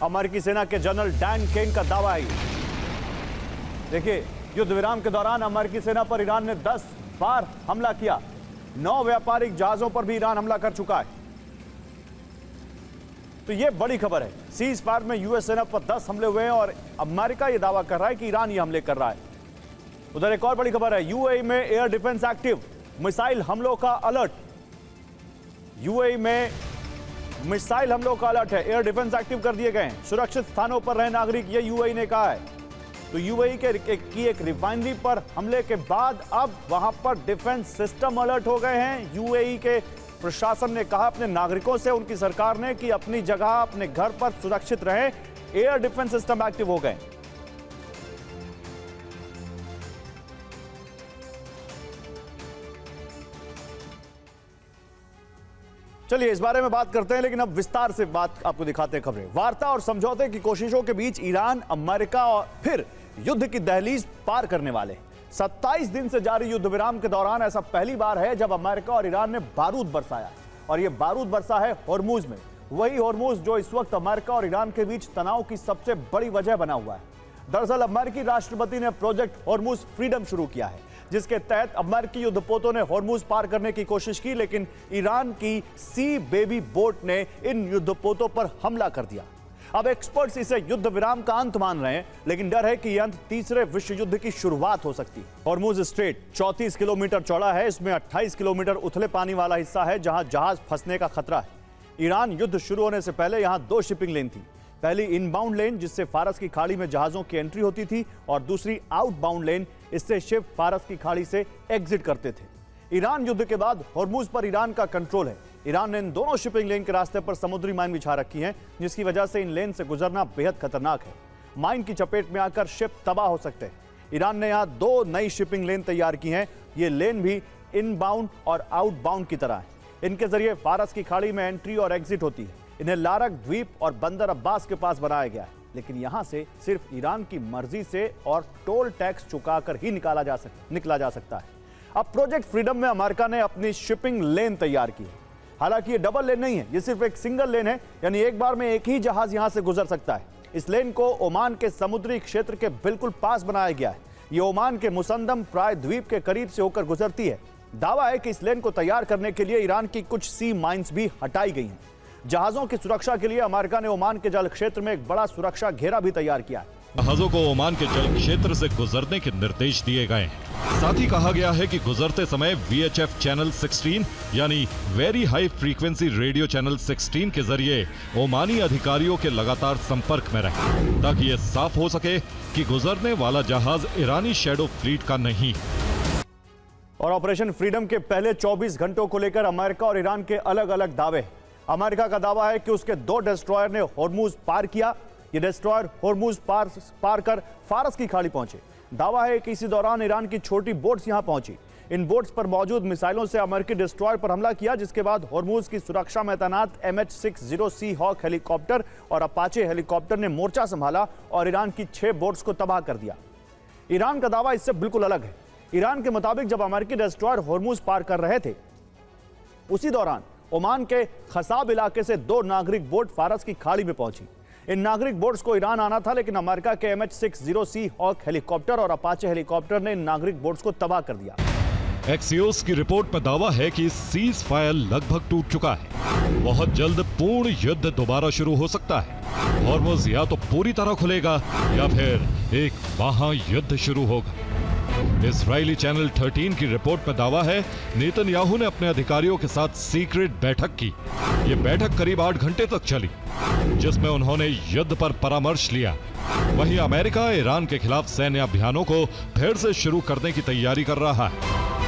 अमेरिकी सेना के जनरल डैन केन का दावा है। देखिए, युद्ध विराम के दौरान अमेरिकी सेना पर ईरान ने 10 बार हमला किया। 9 व्यापारिक जहाजों पर भी ईरान हमला कर चुका है। तो यह बड़ी खबर है। सीज फायर में यूएस सेना पर 10 हमले हुए हैं और अमेरिका यह दावा कर रहा है कि ईरान ये हमले कर रहा है। उधर एक और बड़ी खबर है, यूएई में एयर डिफेंस एक्टिव, मिसाइल हमलों का अलर्ट। यूएई में मिसाइल हमलों का अलर्ट है, एयर डिफेंस एक्टिव कर दिए गए हैं। सुरक्षित स्थानों पर रहे नागरिक, ये यूएई ने कहा है। तो यूएई की एक रिफाइनरी पर हमले के बाद अब वहां पर डिफेंस सिस्टम अलर्ट हो गए हैं। यूएई के प्रशासन ने कहा अपने नागरिकों से, उनकी सरकार ने, कि अपनी जगह अपने घर पर सुरक्षित रहें। एयर डिफेंस सिस्टम एक्टिव हो गए। चलिए इस बारे में बात करते हैं, लेकिन अब विस्तार से बात आपको दिखाते हैं खबरें। वार्ता और समझौते की कोशिशों के बीच ईरान, अमेरिका और फिर युद्ध की दहलीज पार करने वाले। 27 दिन से जारी युद्ध विराम के दौरान ऐसा पहली बार है जब अमेरिका और ईरान ने बारूद बरसाया, और यह बारूद बरसा है होर्मुज में। वही होर्मुज जो इस वक्त अमेरिका और ईरान के बीच तनाव की सबसे बड़ी वजह बना हुआ है। दरअसल अमेरिकी राष्ट्रपति ने प्रोजेक्ट होर्मुज फ्रीडम शुरू किया है, जिसके तहत अमेरिकी युद्धपोतों ने होर्मुज पार करने की कोशिश की, लेकिन ईरान की सी बेबी बोट ने इन युद्धपोतों पर हमला कर दिया। अब एक्सपर्ट्स इसे युद्ध विराम का अंत मान रहे हैं, लेकिन डर है कि यह अंत तीसरे विश्व युद्ध की शुरुआत हो सकती है। होर्मुज स्ट्रेट 34 किलोमीटर चौड़ा है। इसमें 28 किलोमीटर उथले पानी वाला हिस्सा है जहां जहाज फंसने का खतरा है। ईरान युद्ध शुरू होने से पहले यहां 2 शिपिंग लेन थी। पहली इनबाउंड लेन, जिससे फारस की खाड़ी में जहाजों की एंट्री होती थी, और दूसरी आउटबाउंड लेन, इससे शिप फारस की खाड़ी से एग्जिट करते थे। ईरान युद्ध के बाद होर्मुज पर ईरान का कंट्रोल है। ईरान ने इन दोनों शिपिंग लेन के रास्ते पर समुद्री माइन बिछा रखी हैं, जिसकी वजह से इन लेन से गुजरना बेहद खतरनाक है। माइन की चपेट में आकर शिप तबाह हो सकते हैं। ईरान ने यहाँ 2 नई शिपिंग लेन तैयार की हैं। ये लेन भी इनबाउंड और आउटबाउंड की तरह है। इनके जरिए फारस की खाड़ी में एंट्री और एग्जिट होती है। इन्हें लारक द्वीप और बंदर अब्बास के पास बनाया गया है, लेकिन यहां से सिर्फ ईरान की मर्जी से और टोल टैक्स चुकाकर ही निकला जा सकता है। अब प्रोजेक्ट फ्रीडम में अमेरिका ने अपनी शिपिंग लेन तैयार की है। हालांकि ये डबल लेन नहीं है, ये सिर्फ एक सिंगल लेन है, यानी एक बार में एक ही जहाज यहां से गुजर सकता है। इस लेन को ओमान के समुद्री क्षेत्र के बिल्कुल पास बनाया गया है। ये ओमान के मुसंदम प्राय द्वीप के करीब से होकर गुजरती है। दावा है कि इस लेन को तैयार करने के लिए ईरान की कुछ सी माइंस भी हटाई गई हैं। जहाजों की सुरक्षा के लिए अमेरिका ने ओमान के जल क्षेत्र में एक बड़ा सुरक्षा घेरा भी तैयार किया है। जहाजों को ओमान के जल क्षेत्र से गुजरने के निर्देश दिए गए हैं। साथ ही कहा गया है कि गुजरते समय VHF चैनल 16 यानी very high frequency radio channel 16 के जरिए ओमानी अधिकारियों के लगातार संपर्क में रहे, ताकि ये साफ हो सके कि गुजरने वाला जहाज ईरानी शैडो फ्लीट का नहीं। और ऑपरेशन फ्रीडम के पहले 24 घंटों को लेकर अमेरिका और ईरान के अलग अलग दावे। अमेरिका का दावा है कि उसके 2 डिस्ट्रॉयर ने होर्मुज पार किया। ये डिस्ट्रॉयर होर्मुज पार कर फारस की खाड़ी पहुंचे। दावा है कि इसी दौरान ईरान की छोटी बोट्स यहां पहुंची। इन बोट्स पर मौजूद मिसाइलों से अमेरिकी डिस्ट्रॉयर पर हमला किया, जिसके बाद होर्मुज की सुरक्षा में तैनात MH-60C हॉक हेलीकॉप्टर और अपाचे हेलीकॉप्टर ने मोर्चा संभाला और ईरान की 6 बोट्स को तबाह कर दिया। ईरान का दावा इससे बिल्कुल अलग है। ईरान के मुताबिक जब अमेरिकी डिस्ट्रॉयर होर्मुज पार कर रहे थे, उसी दौरान ओमान के खसाब इलाके से 2 नागरिक बोट फारस की खाड़ी में पहुंची। इन नागरिक बोट्स को ईरान आना था, लेकिन अमेरिका के MH-60C हॉक हेलीकॉप्टर और अपाचे हेलीकॉप्टर ने इन नागरिक बोट्स को तबाह कर दिया। एक्सियोस की रिपोर्ट में दावा है कि सीज फायर लगभग टूट चुका है। बहुत जल्द पूर्ण युद्ध दोबारा शुरू हो सकता है। होर्मुज या तो पूरी तरह खुलेगा या फिर एक महायुद्ध शुरू होगा। इजरायली चैनल 13 की रिपोर्ट में दावा है नेतन्याहू ने अपने अधिकारियों के साथ सीक्रेट बैठक की। ये बैठक करीब 8 घंटे तक चली, जिसमें उन्होंने युद्ध पर परामर्श लिया। वहीं अमेरिका ईरान के खिलाफ सैन्य अभियानों को फिर से शुरू करने की तैयारी कर रहा है।